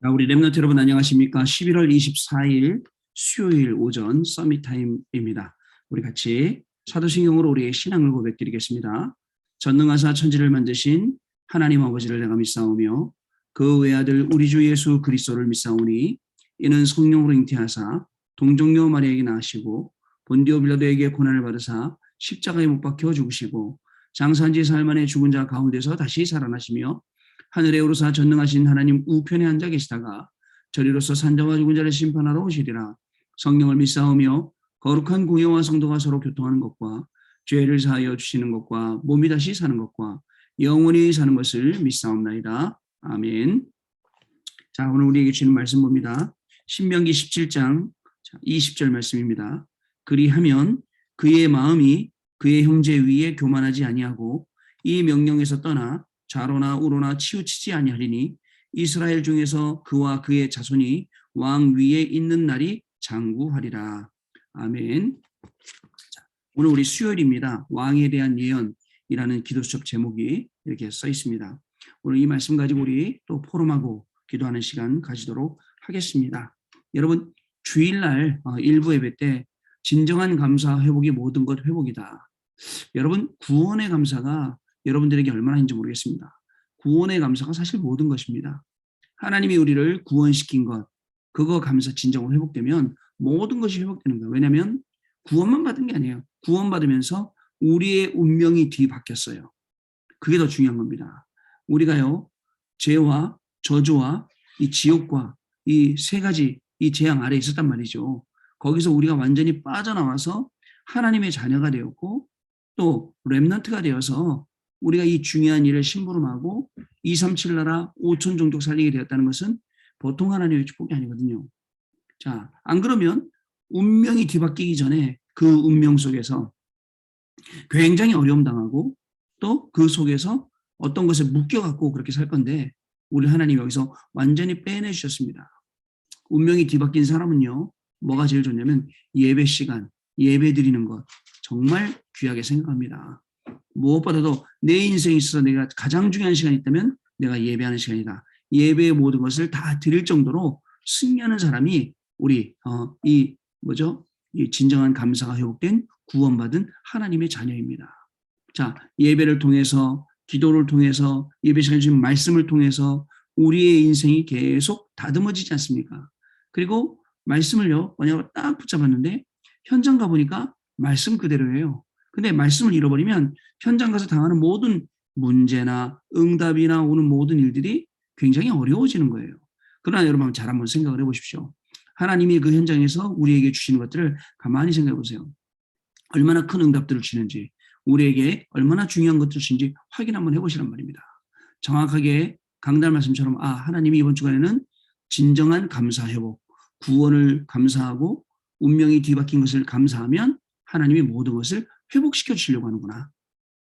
자, 우리 랩런트 여러분 안녕하십니까? 11월 24일 수요일 오전 서밋 타임입니다. 우리 같이 사도신경으로 우리의 신앙을 고백드리겠습니다. 전능하사 천지를 만드신 하나님 아버지를 내가 믿사오며 그 외아들 우리 주 예수 그리스도를 믿사오니 이는 성령으로 잉태하사 동정녀 마리아에게 낳으시고 본디오 빌라도에게 고난을 받으사 십자가에 못 박혀 죽으시고 장사한 지 사흘 만에 죽은 자 가운데서 다시 살아나시며 하늘에 오르사 전능하신 하나님 우편에 앉아 계시다가 저리로서 산자와 죽은 자를 심판하러 오시리라. 성령을 믿사오며 거룩한 공예와 성도가 서로 교통하는 것과 죄를 사하여 주시는 것과 몸이 다시 사는 것과 영원히 사는 것을 믿사옵나이다. 아멘. 자, 오늘 우리에게 주시는 말씀 봅니다. 신명기 17장 20절 말씀입니다. 그리하면 그의 마음이 그의 형제 위에 교만하지 아니하고 이 명령에서 떠나 좌로나 우로나 치우치지 아니하리니 이스라엘 중에서 그와 그의 자손이 왕 위에 있는 날이 장구하리라. 아멘. 자, 오늘 우리 수요일입니다. 왕에 대한 예언이라는 기도수첩 제목이 이렇게 써 있습니다. 오늘 이 말씀 가지고 우리 또 포럼하고 기도하는 시간 가지도록 하겠습니다. 여러분, 주일날 일부 예배 때 진정한 감사 회복이 모든 것 회복이다. 여러분, 구원의 감사가 여러분들에게 얼마나 있는지 모르겠습니다. 구원의 감사가 사실 모든 것입니다. 하나님이 우리를 구원시킨 것, 그거 감사 진정으로 회복되면 모든 것이 회복되는 거예요. 왜냐하면 구원만 받은 게 아니에요. 구원받으면서 우리의 운명이 뒤바뀌었어요. 그게 더 중요한 겁니다. 우리가요, 죄와 저주와 이 지옥과 이 세 가지 이 재앙 아래에 있었단 말이죠. 거기서 우리가 완전히 빠져나와서 하나님의 자녀가 되었고 또 렘넌트가 되어서 우리가 이 중요한 일을 심부름하고 237 나라 5천 종족 살리게 되었다는 것은 보통 하나님의 축복이 아니거든요. 자, 안 그러면 운명이 뒤바뀌기 전에 그 운명 속에서 굉장히 어려움 당하고 또 그 속에서 어떤 것에 묶여갖고 그렇게 살 건데 우리 하나님 여기서 완전히 빼내주셨습니다. 운명이 뒤바뀐 사람은요, 뭐가 제일 좋냐면 예배 시간, 예배 드리는 것 정말 귀하게 생각합니다. 무엇보다도 내 인생에 있어서 내가 가장 중요한 시간이 있다면 내가 예배하는 시간이다. 예배의 모든 것을 다 드릴 정도로 승리하는 사람이 우리 이 진정한 감사가 회복된 구원받은 하나님의 자녀입니다. 자, 예배를 통해서 기도를 통해서 예배 시간에 주신 말씀을 통해서 우리의 인생이 계속 다듬어지지 않습니까? 그리고 말씀을요, 뭐냐고 딱 붙잡았는데 현장 가보니까 말씀 그대로예요. 근데 말씀을 잃어버리면 현장 가서 당하는 모든 문제나 응답이나 오는 모든 일들이 굉장히 어려워지는 거예요. 그러나 여러분 잘 한번 생각을 해보십시오. 하나님이 그 현장에서 우리에게 주시는 것들을 가만히 생각해 보세요. 얼마나 큰 응답들을 주는지, 우리에게 얼마나 중요한 것들을 주는지 확인 한번 해보시란 말입니다. 정확하게 강단 말씀처럼 하나님이 이번 주간에는 진정한 감사 회복, 구원을 감사하고 운명이 뒤바뀐 것을 감사하면 하나님이 모든 것을 회복시켜 주시려고 하는구나.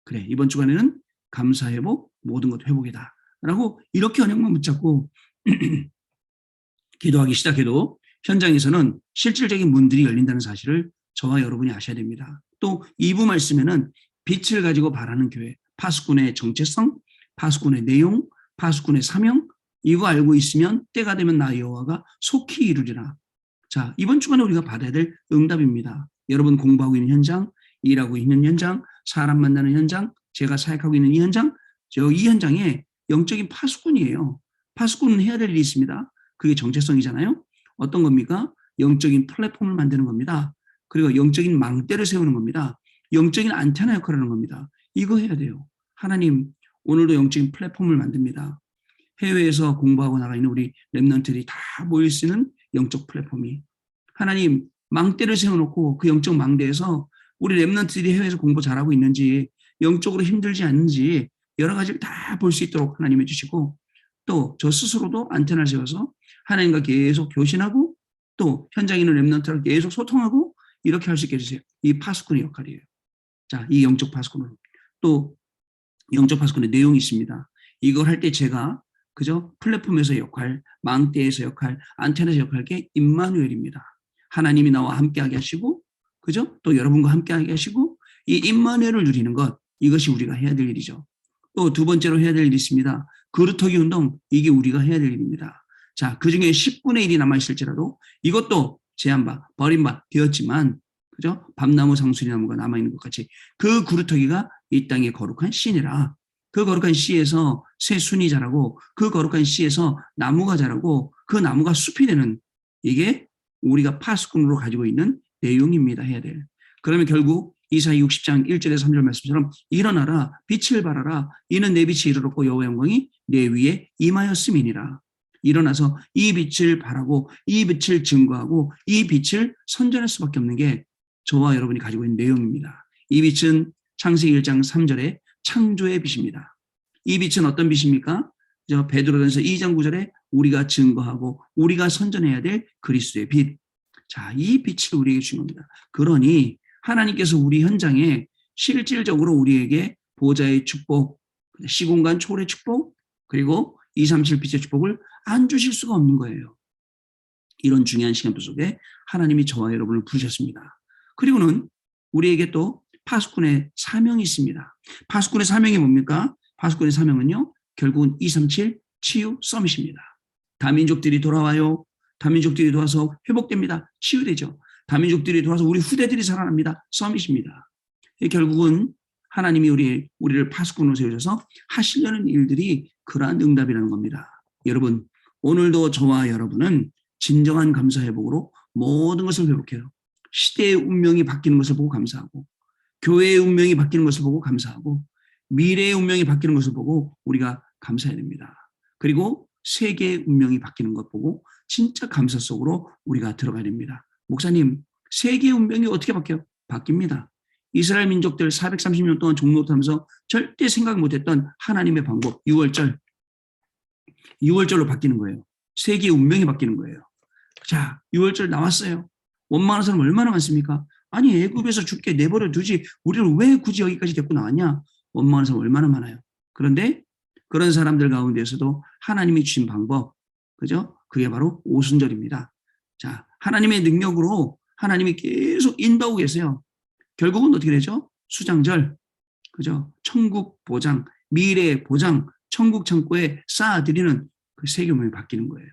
그래, 이번 주간에는 감사 회복, 모든 것 회복이다. 라고 이렇게 언약만 붙잡고 기도하기 시작해도 현장에서는 실질적인 문들이 열린다는 사실을 저와 여러분이 아셔야 됩니다. 또 2부 말씀에는 빛을 가지고 바라는 교회, 파수꾼의 정체성, 파수꾼의 내용, 파수꾼의 사명, 이거 알고 있으면 때가 되면 나 여호와가 속히 이루리라. 자, 이번 주간에 우리가 받아야 될 응답입니다. 여러분 공부하고 있는 현장, 일하고 있는 현장, 사람 만나는 현장, 제가 사역하고 있는 이 현장, 이 현장에 영적인 파수꾼이에요. 파수꾼은 해야 될 일이 있습니다. 그게 정체성이잖아요. 어떤 겁니까? 영적인 플랫폼을 만드는 겁니다. 그리고 영적인 망대를 세우는 겁니다. 영적인 안테나 역할을 하는 겁니다. 이거 해야 돼요. 하나님, 오늘도 영적인 플랫폼을 만듭니다. 해외에서 공부하고 나가 있는 우리 랩런트들이 다 모일 수 있는 영적 플랫폼이 하나님 망대를 세워놓고 그 영적 망대에서 우리 랩런트들이 해외에서 공부 잘하고 있는지 영적으로 힘들지 않는지 여러 가지를 다 볼 수 있도록 하나님 해주시고 또 저 스스로도 안테나를 세워서 하나님과 계속 교신하고 또 현장에 있는 랩런트랑 계속 소통하고 이렇게 할 수 있게 해주세요. 이 파수꾼의 역할이에요. 자, 이 영적 파수꾼은 또 영적 파수꾼의 내용이 있습니다. 이걸 할 때 제가 그죠? 플랫폼에서 역할, 망대에서 역할, 안테나에서 역할 게 임마누엘입니다. 하나님이 나와 함께하게 하시고 그죠? 또 여러분과 함께하게 하시고 이 임마누엘을 누리는 것 이것이 우리가 해야 될 일이죠. 또 두 번째로 해야 될 일이 있습니다. 그루터기 운동 이게 우리가 해야 될 일입니다. 자, 그 중에 10분의 1이 남아있을지라도 이것도 제한바, 버림바 되었지만, 그죠? 밤나무 상수리나무가 남아있는 것 같이 그 구루터기가 이 땅의 거룩한 씨니라. 그 거룩한 씨에서 새순이 자라고 그 거룩한 씨에서 나무가 자라고 그 나무가 숲이 되는 이게 우리가 파수꾼으로 가지고 있는 내용입니다. 해야 될. 그러면 결국 이사야 60장 1절에서 3절 말씀처럼 일어나라 빛을 발하라 이는 내 빛이 이르렀고 여호와의 영광이 내 위에 임하였음이니라. 일어나서 이 빛을 발하고 이 빛을 증거하고 이 빛을 선전할 수밖에 없는 게 저와 여러분이 가지고 있는 내용입니다. 이 빛은 창세기 1장 3절에 창조의 빛입니다. 이 빛은 어떤 빛입니까? 베드로전서 2장 9절에 우리가 증거하고 우리가 선전해야 될 그리스도의 빛. 자, 이 빛을 우리에게 준 겁니다. 그러니 하나님께서 우리 현장에 실질적으로 우리에게 보좌의 축복, 시공간 초월의 축복, 그리고 237 빛의 축복을 안 주실 수가 없는 거예요. 이런 중요한 시간표 속에 하나님이 저와 여러분을 부르셨습니다. 그리고는 우리에게 또 파수꾼의 사명이 있습니다. 파수꾼의 사명이 뭡니까? 파수꾼의 사명은요, 결국은 237 치유 서밋입니다. 다민족들이 돌아와요. 다민족들이 돌아와서 회복됩니다. 치유되죠. 다민족들이 돌아와서 우리 후대들이 살아납니다. 서밋입니다. 결국은 하나님이 우리를 파수꾼으로 세우셔서 하시려는 일들이 그러한 응답이라는 겁니다. 여러분, 오늘도 저와 여러분은 진정한 감사 회복으로 모든 것을 회복해요. 시대의 운명이 바뀌는 것을 보고 감사하고, 교회의 운명이 바뀌는 것을 보고 감사하고, 미래의 운명이 바뀌는 것을 보고 우리가 감사해야 됩니다. 그리고 세계의 운명이 바뀌는 것 보고 진짜 감사 속으로 우리가 들어가야 됩니다. 목사님, 세계의 운명이 어떻게 바뀌어요? 바뀝니다. 이스라엘 민족들 430년 동안 종노릇하면서 절대 생각 못했던 하나님의 방법, 6월절로 바뀌는 거예요. 세계의 운명이 바뀌는 거예요. 자, 6월절 나왔어요. 원망하는 사람 얼마나 많습니까? 아니, 애굽에서 죽게 내버려 두지 우리를 왜 굳이 여기까지 데리고 나왔냐? 원망하는 사람 얼마나 많아요. 그런데 그런 사람들 가운데서도 하나님이 주신 방법, 그죠? 그게 바로 오순절입니다. 자, 하나님의 능력으로 하나님이 계속 인도하고 계세요. 결국은 어떻게 되죠? 수장절, 그죠? 천국 보장, 미래 보장, 천국 창고에 쌓아드리는 그 세계문이 바뀌는 거예요.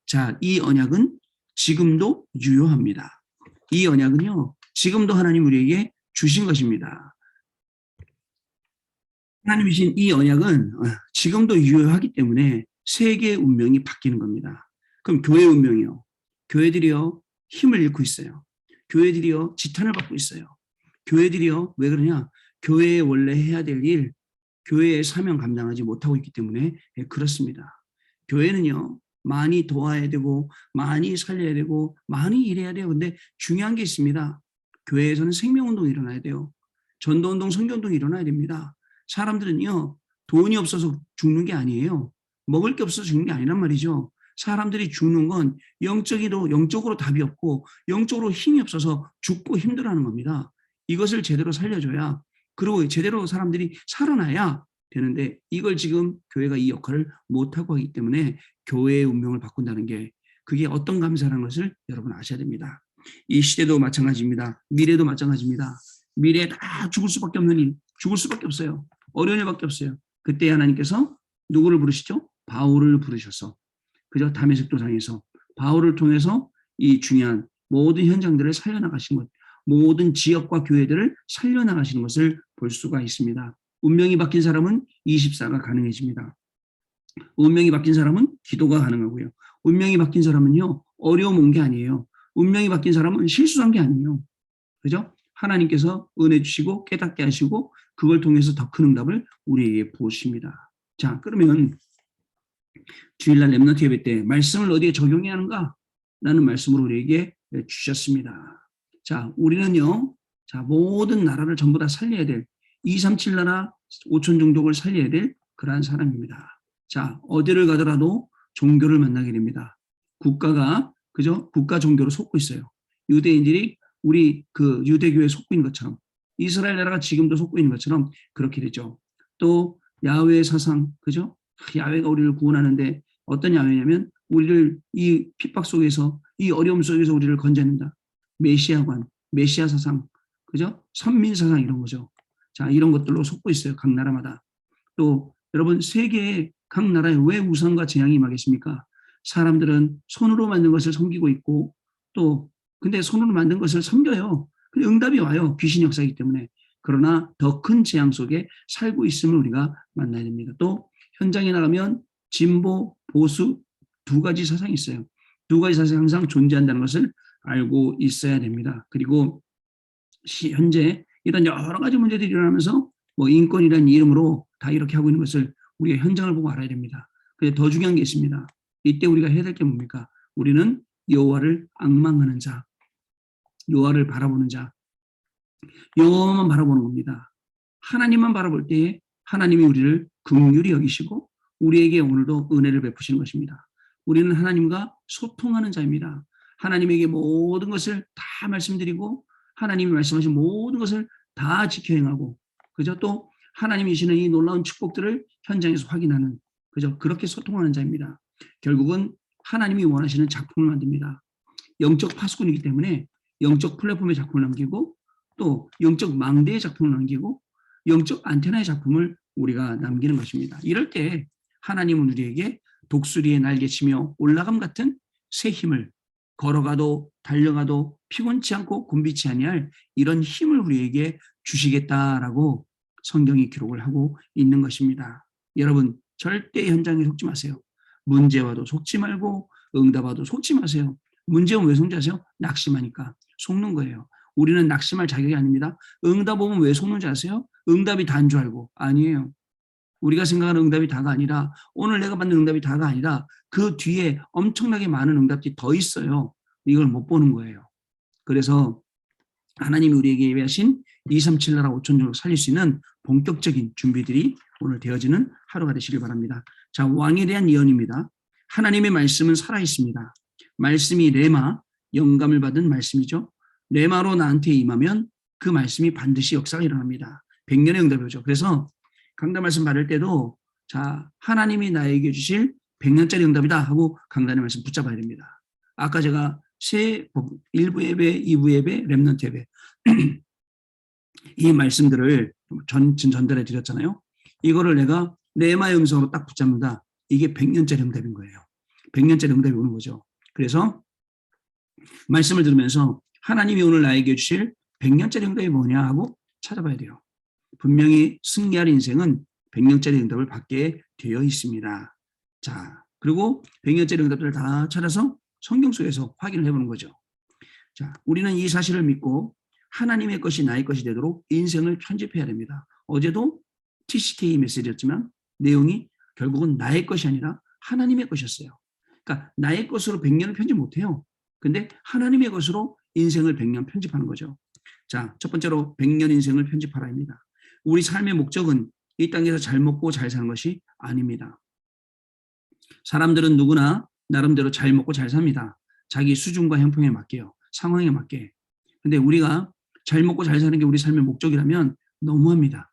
자, 이 언약은 지금도 유효합니다. 이 언약은요, 지금도 하나님 우리에게 주신 것입니다. 하나님이 주신 이 언약은 지금도 유효하기 때문에 세계의 운명이 바뀌는 겁니다. 그럼 교회 운명이요. 교회들이요, 힘을 잃고 있어요. 교회들이요, 지탄을 받고 있어요. 교회들이요, 왜 그러냐? 교회에 원래 해야 될 일, 교회의 사명 감당하지 못하고 있기 때문에 그렇습니다. 교회는요, 많이 도와야 되고, 많이 살려야 되고, 많이 일해야 돼요. 근데 중요한 게 있습니다. 교회에서는 생명운동이 일어나야 돼요. 전도운동, 선교운동이 일어나야 됩니다. 사람들은요, 돈이 없어서 죽는 게 아니에요. 먹을 게 없어서 죽는 게 아니란 말이죠. 사람들이 죽는 건 영적으로 답이 없고, 영적으로 힘이 없어서 죽고 힘들어하는 겁니다. 이것을 제대로 살려줘야, 그리고 제대로 사람들이 살아나야 되는데, 이걸 지금 교회가 이 역할을 못하고 하기 때문에 교회의 운명을 바꾼다는 게, 그게 어떤 감사라는 것을 여러분 아셔야 됩니다. 이 시대도 마찬가지입니다. 미래도 마찬가지입니다. 미래에 다 죽을 수밖에 없는 일, 죽을 수밖에 없어요. 어려운 일밖에 없어요. 그때 하나님께서 누구를 부르시죠? 바울을 부르셔서, 그죠? 다메섹 도상에서 바울을 통해서 이 중요한 모든 현장들을 살려나가신 것, 모든 지역과 교회들을 살려나가시는 것을 볼 수가 있습니다. 운명이 바뀐 사람은 24가 가능해집니다. 운명이 바뀐 사람은 기도가 가능하고요. 운명이 바뀐 사람은요, 어려움 온 게 아니에요. 운명이 바뀐 사람은 실수한 게 아니에요. 그죠? 하나님께서 은혜 주시고 깨닫게 하시고 그걸 통해서 더 큰 응답을 우리에게 부으십니다. 자, 그러면 주일날 렘넌트 예배 때 말씀을 어디에 적용해야 하는가? 라는 말씀을 우리에게 주셨습니다. 자, 우리는요, 자, 모든 나라를 전부 다 살려야 될 237 나라 5천 종족을 살려야 될 그러한 사람입니다. 자, 어디를 가더라도 종교를 만나게 됩니다. 국가가, 그죠? 국가 종교로 속고 있어요. 유대인들이 우리 그 유대교에 속고 있는 것처럼, 이스라엘 나라가 지금도 속고 있는 것처럼 그렇게 되죠. 또 야훼의 사상, 그죠? 야훼가 우리를 구원하는데 어떤 야훼냐면 우리를 이 핍박 속에서, 이 어려움 속에서 우리를 건져낸다. 메시아관, 메시아 사상, 그죠? 선민 사상 이런 거죠. 자, 이런 것들로 속고 있어요. 각 나라마다. 또 여러분, 세계의 각 나라에 왜 우상과 재앙이 임하겠습니까? 사람들은 손으로 만든 것을 섬기고 있고 또 근데 손으로 만든 것을 섬겨요. 근데 응답이 와요. 귀신 역사이기 때문에. 그러나 더 큰 재앙 속에 살고 있음을 우리가 만나야 됩니다. 또 현장에 나가면 진보, 보수 두 가지 사상이 있어요. 두 가지 사상이 항상 존재한다는 것을 알고 있어야 됩니다. 그리고 현재 이런 여러 가지 문제들이 일어나면서 뭐 인권이라는 이름으로 다 이렇게 하고 있는 것을 우리가 현장을 보고 알아야 됩니다. 근데 더 중요한 게 있습니다. 이때 우리가 해야 될 게 뭡니까? 우리는 여호와를 앙망하는 자, 여호와를 바라보는 자, 여호와만 바라보는 겁니다. 하나님만 바라볼 때에 하나님이 우리를 긍휼히 여기시고 우리에게 오늘도 은혜를 베푸시는 것입니다. 우리는 하나님과 소통하는 자입니다. 하나님에게 모든 것을 다 말씀드리고 하나님이 말씀하신 모든 것을 다 지켜 행하고 그저 또 하나님이 주시는 이 놀라운 축복들을 현장에서 확인하는 그저 그렇게 소통하는 자입니다. 결국은 하나님이 원하시는 작품을 만듭니다. 영적 파수꾼이기 때문에 영적 플랫폼의 작품을 남기고 또 영적 망대의 작품을 남기고 영적 안테나의 작품을 우리가 남기는 것입니다. 이럴 때 하나님은 우리에게 독수리의 날개치며 올라감 같은 새 힘을 걸어가도 달려가도 피곤치 않고 곤비치 아니할 이런 힘을 우리에게 주시겠다라고 성경이 기록을 하고 있는 것입니다. 여러분 절대 현장에 속지 마세요. 문제 와도 속지 말고 응답 와도 속지 마세요. 문제 오면 왜 속지 아세요? 낙심하니까 속는 거예요. 우리는 낙심할 자격이 아닙니다. 응답 오면 왜 속는지 아세요? 응답이 다인 줄 알고. 아니에요. 우리가 생각하는 응답이 다가 아니라 오늘 내가 받는 응답이 다가 아니라 그 뒤에 엄청나게 많은 응답들이 더 있어요. 이걸 못 보는 거예요. 그래서 하나님이 우리에게 예배하신 237 나라 5천 종족 살릴 수 있는 본격적인 준비들이 오늘 되어지는 하루가 되시길 바랍니다. 자, 왕에 대한 예언입니다. 하나님의 말씀은 살아있습니다. 말씀이 레마, 영감을 받은 말씀이죠. 레마로 나한테 임하면 그 말씀이 반드시 역사가 일어납니다. 100년의 응답이 오죠. 그래서 강단 말씀 받을 때도 자, 하나님이 나에게 주실 100년짜리 응답이다 하고 강단의 말씀 붙잡아야 됩니다. 아까 제가 1부 예배, 2부 예배, 렘넌트 예배 이 말씀들을 전달해 드렸잖아요. 이거를 내가 레마의 음성으로 딱 붙잡는다. 이게 100년짜리 응답인 거예요. 100년짜리 응답이 오는 거죠. 그래서 말씀을 들으면서 하나님이 오늘 나에게 주실 100년짜리 응답이 뭐냐 하고 찾아봐야 돼요. 분명히 승리할 인생은 100년짜리 응답을 받게 되어 있습니다. 자, 그리고 100년짜리 응답들을 다 찾아서 성경 속에서 확인을 해보는 거죠. 자, 우리는 이 사실을 믿고 하나님의 것이 나의 것이 되도록 인생을 편집해야 됩니다. 어제도 TCK 메시지였지만 내용이 결국은 나의 것이 아니라 하나님의 것이었어요. 그러니까 나의 것으로 100년을 편집 못해요. 근데 하나님의 것으로 인생을 100년 편집하는 거죠. 자, 첫 번째로 100년 인생을 편집하라입니다. 우리 삶의 목적은 이 땅에서 잘 먹고 잘 사는 것이 아닙니다. 사람들은 누구나 나름대로 잘 먹고 잘 삽니다. 자기 수준과 형편에 맞게요. 상황에 맞게. 근데 우리가 잘 먹고 잘 사는 게 우리 삶의 목적이라면 너무합니다.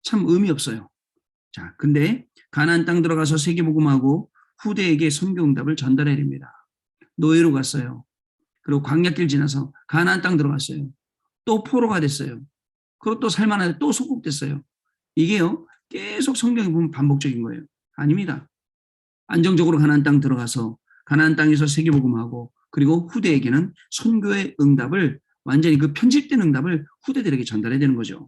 참 의미 없어요. 자, 근데 가나안 땅 들어가서 세계복음하고 후대에게 선교응답을 전달해야 됩니다. 노예로 갔어요. 그리고 광야길 지나서 가나안 땅 들어갔어요. 또 포로가 됐어요. 그리고 또 살만한데 또 속국됐어요. 이게요, 계속 성경에 보면 반복적인 거예요. 아닙니다. 안정적으로 가나안 땅 들어가서 가나안 땅에서 세계복음하고 그리고 후대에게는 선교의 응답을 완전히 그 편집된 응답을 후대들에게 전달해야 되는 거죠.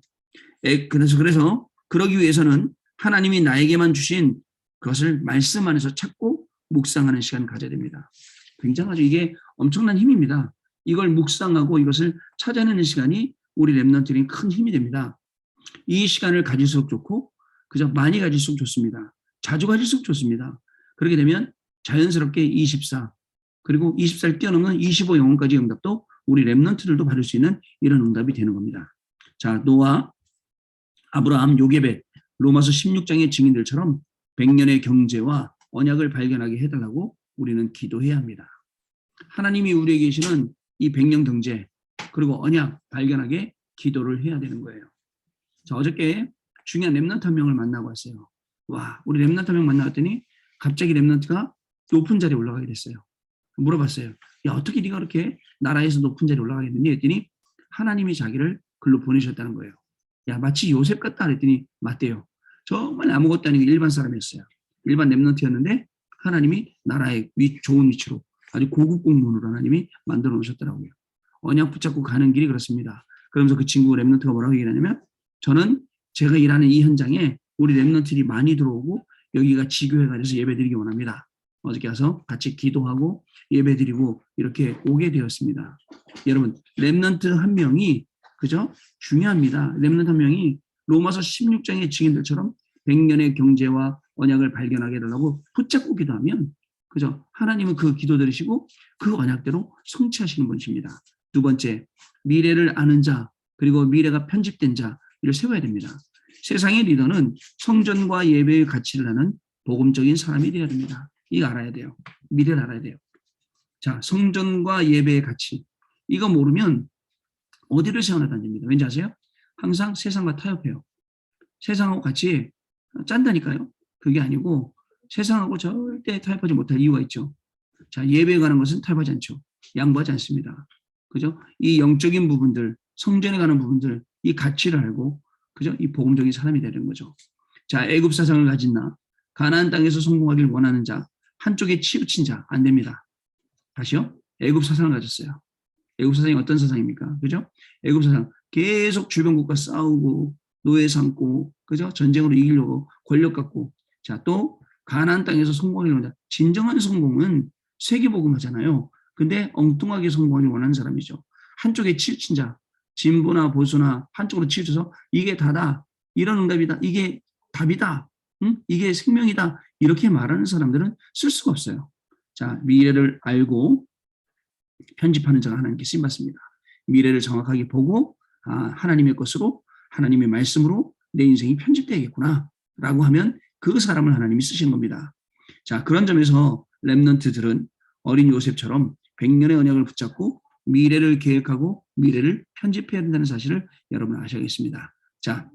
그래서 그러기 위해서는 하나님이 나에게만 주신 그것을 말씀 안에서 찾고 묵상하는 시간을 가져야 됩니다. 굉장하죠. 이게 엄청난 힘입니다. 이걸 묵상하고 이것을 찾아내는 시간이 우리 렘넌트들이 큰 힘이 됩니다. 이 시간을 가질수록 좋고 그저 많이 가질수록 좋습니다. 자주 가질수록 좋습니다. 그렇게 되면 자연스럽게 24 그리고 24를 뛰어넘는 25 영혼까지 응답도 우리 렘넌트들도 받을 수 있는 이런 응답이 되는 겁니다. 자, 노아, 아브라함, 요게벳, 로마서 16장의 증인들처럼 100년의 경제와 언약을 발견하게 해달라고 우리는 기도해야 합니다. 하나님이 우리에게 계시는 이 100년 경제 그리고 언약 발견하게 기도를 해야 되는 거예요. 자, 어저께 중요한 렘넌트 한 명을 만나고 왔어요. 와, 우리 렘넌트 한 명 만나봤더니 갑자기 렘넌트가 높은 자리에 올라가게 됐어요. 물어봤어요. 야, 어떻게 네가 그렇게 나라에서 높은 자리에 올라가게 됐니? 했더니 하나님이 자기를 글로 보내셨다는 거예요. 야, 마치 요셉 같다 그랬더니 맞대요. 정말 아무것도 아니고 일반 사람이었어요. 일반 렘넌트였는데 하나님이 나라의 좋은 위치로 아주 고급 공무원으로 하나님이 만들어 놓으셨더라고요. 언약 붙잡고 가는 길이 그렇습니다. 그러면서 그 친구 랩런트가 뭐라고 얘기하냐면 저는 제가 일하는 이 현장에 우리 랩런트들이 많이 들어오고 여기가 지교회가 돼서 예배드리기 원합니다. 어저께 가서 같이 기도하고 예배드리고 이렇게 오게 되었습니다. 여러분 랩런트 한 명이 그죠? 중요합니다. 랩런트 한 명이 로마서 16장의 증인들처럼 100년의 경제와 언약을 발견하게 해달라고 붙잡고 기도하면 그죠? 하나님은 그 기도 들으시고 그 언약대로 성취하시는 분이십니다. 두 번째, 미래를 아는 자 그리고 미래가 편집된 자를 세워야 됩니다. 세상의 리더는 성전과 예배의 가치를 아는 복음적인 사람이 되어야 됩니다. 이거 알아야 돼요. 미래를 알아야 돼요. 자, 성전과 예배의 가치. 이거 모르면 어디를 세워놔도 안 됩니다. 왠지 아세요? 항상 세상과 타협해요. 세상하고 같이 짠다니까요. 그게 아니고 세상하고 절대 타협하지 못할 이유가 있죠. 자, 예배에 관한 것은 타협하지 않죠. 양보하지 않습니다. 그죠? 이 영적인 부분들, 성전에 가는 부분들, 이 가치를 알고, 그죠? 이 복음적인 사람이 되는 거죠. 자, 애굽 사상을 가진 나, 가나안 땅에서 성공하길 원하는 자, 한쪽에 치우친 자, 안 됩니다. 다시요. 애굽 사상을 가졌어요. 애굽 사상이 어떤 사상입니까? 그죠? 애굽 사상 계속 주변국과 싸우고 노예 삼고 그죠? 전쟁으로 이기려고 권력 갖고 자, 또 가나안 땅에서 성공하길 원한다. 진정한 성공은 세계복음 하잖아요. 근데 엉뚱하게 성공하길 원하는 사람이죠. 한쪽에 치우친 자, 진보나 보수나 한쪽으로 치우쳐서 이게 다다. 이런 응답이다. 이게 답이다. 이게 생명이다. 이렇게 말하는 사람들은 쓸 수가 없어요. 자, 미래를 알고 편집하는 자가 하나님께 쓰임받습니다. 미래를 정확하게 보고 하나님의 것으로 하나님의 말씀으로 내 인생이 편집되겠구나 라고 하면 그 사람을 하나님이 쓰시는 겁니다. 자, 그런 점에서 렘넌트들은 어린 요셉처럼 100년의 언약을 붙잡고 미래를 계획하고 미래를 편집해야 된다는 사실을 여러분 아셔야겠습니다. 자,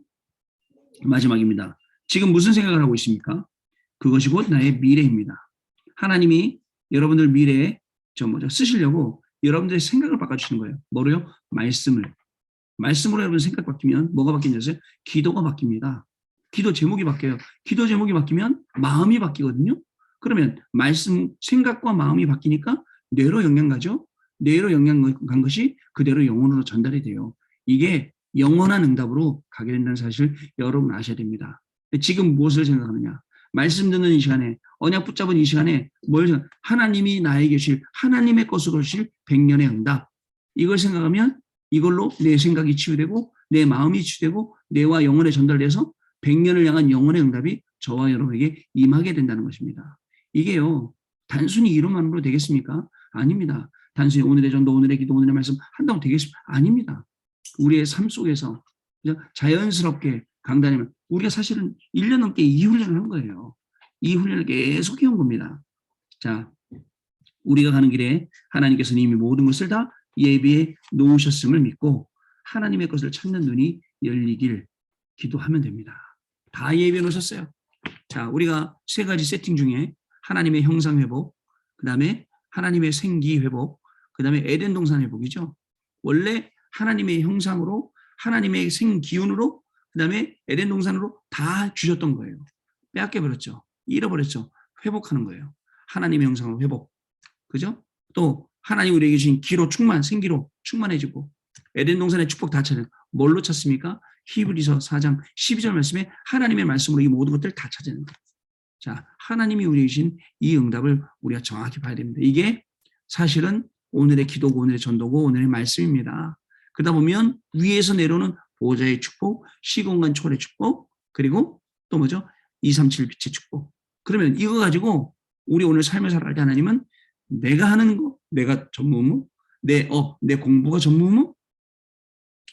마지막입니다. 지금 무슨 생각을 하고 있습니까? 그것이 곧 나의 미래입니다. 하나님이 여러분들 미래에 쓰시려고 여러분들의 생각을 바꿔주시는 거예요. 뭐로요? 말씀으로 여러분 생각 바뀌면 뭐가 바뀌냐면 기도가 바뀝니다. 기도 제목이 바뀌어요. 기도 제목이 바뀌면 마음이 바뀌거든요. 그러면 말씀, 생각과 마음이 바뀌니까 뇌로 영향 가죠. 뇌로 영향 간 것이 그대로 영혼으로 전달이 돼요. 이게 영원한 응답으로 가게 된다는 사실을 여러분 아셔야 됩니다. 지금 무엇을 생각하느냐? 말씀 듣는 이 시간에 언약 붙잡은 이 시간에 하나님이 나에게 주실 하나님의 것으로 주실 100년의 응답 이걸 생각하면 이걸로 내 생각이 치유되고 내 마음이 치유되고 뇌와 영혼에 전달돼서 100년을 향한 영혼의 응답이 저와 여러분에게 임하게 된다는 것입니다. 이게요 단순히 이론만으로 되겠습니까? 아닙니다. 단순히 오늘의 전도, 오늘의 기도, 오늘의 말씀 한다고 되겠습니까? 아닙니다. 우리의 삶 속에서 자연스럽게 강단이면 우리가 사실은 1년 넘게 이 훈련을 한 거예요. 이 훈련을 계속 해온 겁니다. 자, 우리가 가는 길에 하나님께서는 이미 모든 것을 다 예비해 놓으셨음을 믿고 하나님의 것을 찾는 눈이 열리길 기도하면 됩니다. 다 예비해 놓으셨어요. 자, 우리가 세 가지 세팅 중에 하나님의 형상 회복, 그 다음에 하나님의 생기 회복, 그 다음에 에덴 동산 회복이죠. 원래 하나님의 형상으로 하나님의 생기운으로 그 다음에 에덴 동산으로 다 주셨던 거예요. 빼앗겨버렸죠. 잃어버렸죠. 회복하는 거예요. 하나님의 형상으로 회복. 그죠? 또 하나님 우리에게 주신 기로 충만, 생기로 충만해지고 에덴 동산의 축복 다 찾아요. 뭘로 찾습니까? 히브리서 4장 12절 말씀에 하나님의 말씀으로 이 모든 것들을 다 찾아내는 거예요. 자, 하나님이 우리에게 주신 이 응답을 우리가 정확히 봐야 됩니다. 이게 사실은 오늘의 기도고 오늘의 전도고 오늘의 말씀입니다. 그러다 보면 위에서 내려오는 보좌의 축복, 시공간 초월의 축복, 그리고 또 뭐죠? 237 빛의 축복. 그러면 이거 가지고 우리 오늘 삶을 살아갈 때 하나님은 내가 하는 거, 내가 전무무, 내 공부가 전무무,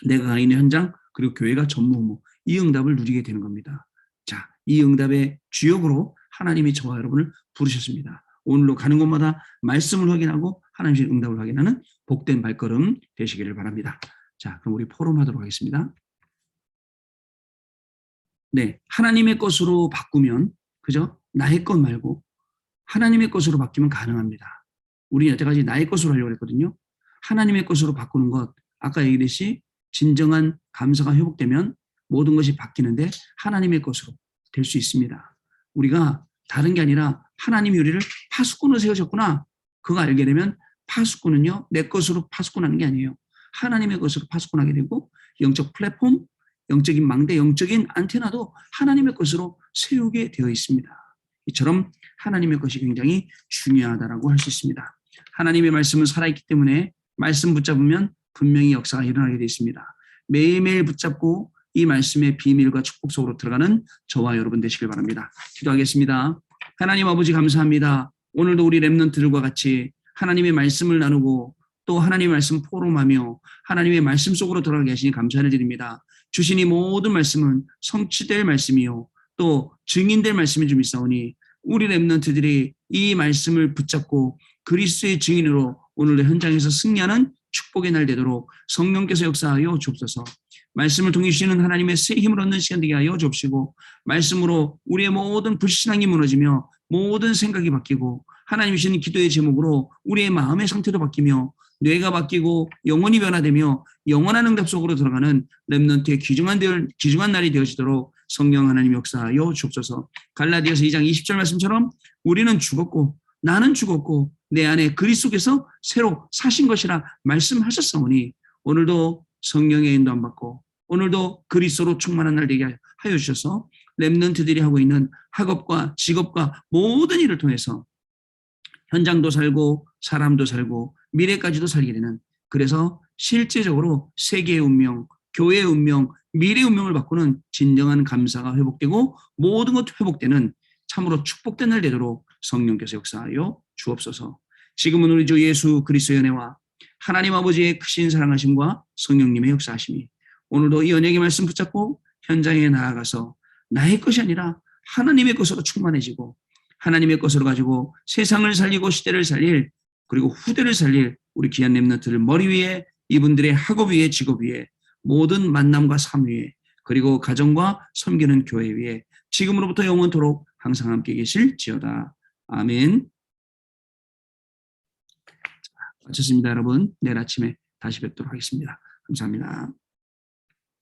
내가 가 있는 현장, 그리고 교회가 전무무, 이 응답을 누리게 되는 겁니다. 자, 이 응답의 주역으로 하나님이 저와 여러분을 부르셨습니다. 오늘로 가는 곳마다 말씀을 확인하고 하나님의 응답을 확인하는 복된 발걸음 되시기를 바랍니다. 자, 그럼 우리 포럼하도록 하겠습니다. 네, 하나님의 것으로 바꾸면, 그죠? 나의 것 말고 하나님의 것으로 바뀌면 가능합니다. 우리 여태까지 나의 것으로 하려고 했거든요. 하나님의 것으로 바꾸는 것, 아까 얘기했듯이 진정한 감사가 회복되면 모든 것이 바뀌는데 하나님의 것으로 될 수 있습니다. 우리가 다른 게 아니라 하나님이 우리를 파수꾼으로 세우셨구나. 그거 알게 되면 파수꾼은요, 내 것으로 파수꾼하는 게 아니에요. 하나님의 것으로 파수꾼하게 되고 영적 플랫폼, 영적인 망대, 영적인 안테나도 하나님의 것으로 세우게 되어 있습니다. 이처럼 하나님의 것이 굉장히 중요하다라고 할 수 있습니다. 하나님의 말씀은 살아있기 때문에 말씀 붙잡으면 분명히 역사가 일어나게 되어 있습니다. 매일매일 붙잡고 이 말씀의 비밀과 축복 속으로 들어가는 저와 여러분 되시길 바랍니다. 기도하겠습니다. 하나님 아버지 감사합니다. 오늘도 우리 렘넌트들과 같이 하나님의 말씀을 나누고 또 하나님의 말씀 포럼하며 하나님의 말씀 속으로 들어가게 하시니 감사를 드립니다. 주신 이 모든 말씀은 성취될 말씀이요 또 증인될 말씀이 좀 있사오니 우리 렘넌트들이 이 말씀을 붙잡고 그리스도의 증인으로 오늘의 현장에서 승리하는 축복의 날 되도록 성령께서 역사하여 주옵소서. 말씀을 통해 주시는 하나님의 새 힘을 얻는 시간 되게 하여 주옵시고 말씀으로 우리의 모든 불신앙이 무너지며 모든 생각이 바뀌고 하나님 주시는 기도의 제목으로 우리의 마음의 상태도 바뀌며 뇌가 바뀌고 영혼이 변화되며 영원한 응답 속으로 들어가는 렘넌트의 귀중한 날이 되어지도록 성령 하나님 역사하여 주옵소서. 갈라디아서 2장 20절 말씀처럼 우리는 죽었고 나는 죽었고 내 안에 그리스도께서 새로 사신 것이라 말씀하셨사오니 오늘도 성령의 인도함 받고 오늘도 그리스도로 충만한 날 되게 하여 주셔서 렘넌트들이 하고 있는 학업과 직업과 모든 일을 통해서 현장도 살고 사람도 살고 미래까지도 살게 되는, 그래서 실제적으로 세계의 운명, 교회의 운명, 미래의 운명을 바꾸는 진정한 감사가 회복되고 모든 것 회복되는 참으로 축복된 날 되도록 성령께서 역사하여 주옵소서. 지금은 우리 주 예수 그리스도의 은혜와 하나님 아버지의 크신 사랑하심과 성령님의 역사하심이 오늘도 이 언약의 말씀 붙잡고 현장에 나아가서 나의 것이 아니라 하나님의 것으로 충만해지고 하나님의 것으로 가지고 세상을 살리고 시대를 살릴 그리고 후대를 살릴 우리 귀한 렘넌트들 머리 위에 이분들의 학업 위에 직업 위에 모든 만남과 삶 위에 그리고 가정과 섬기는 교회 위에 지금으로부터 영원토록 항상 함께 계실지어다. 아멘. 마쳤습니다, 여러분. 내일 아침에 다시 뵙도록 하겠습니다. 감사합니다.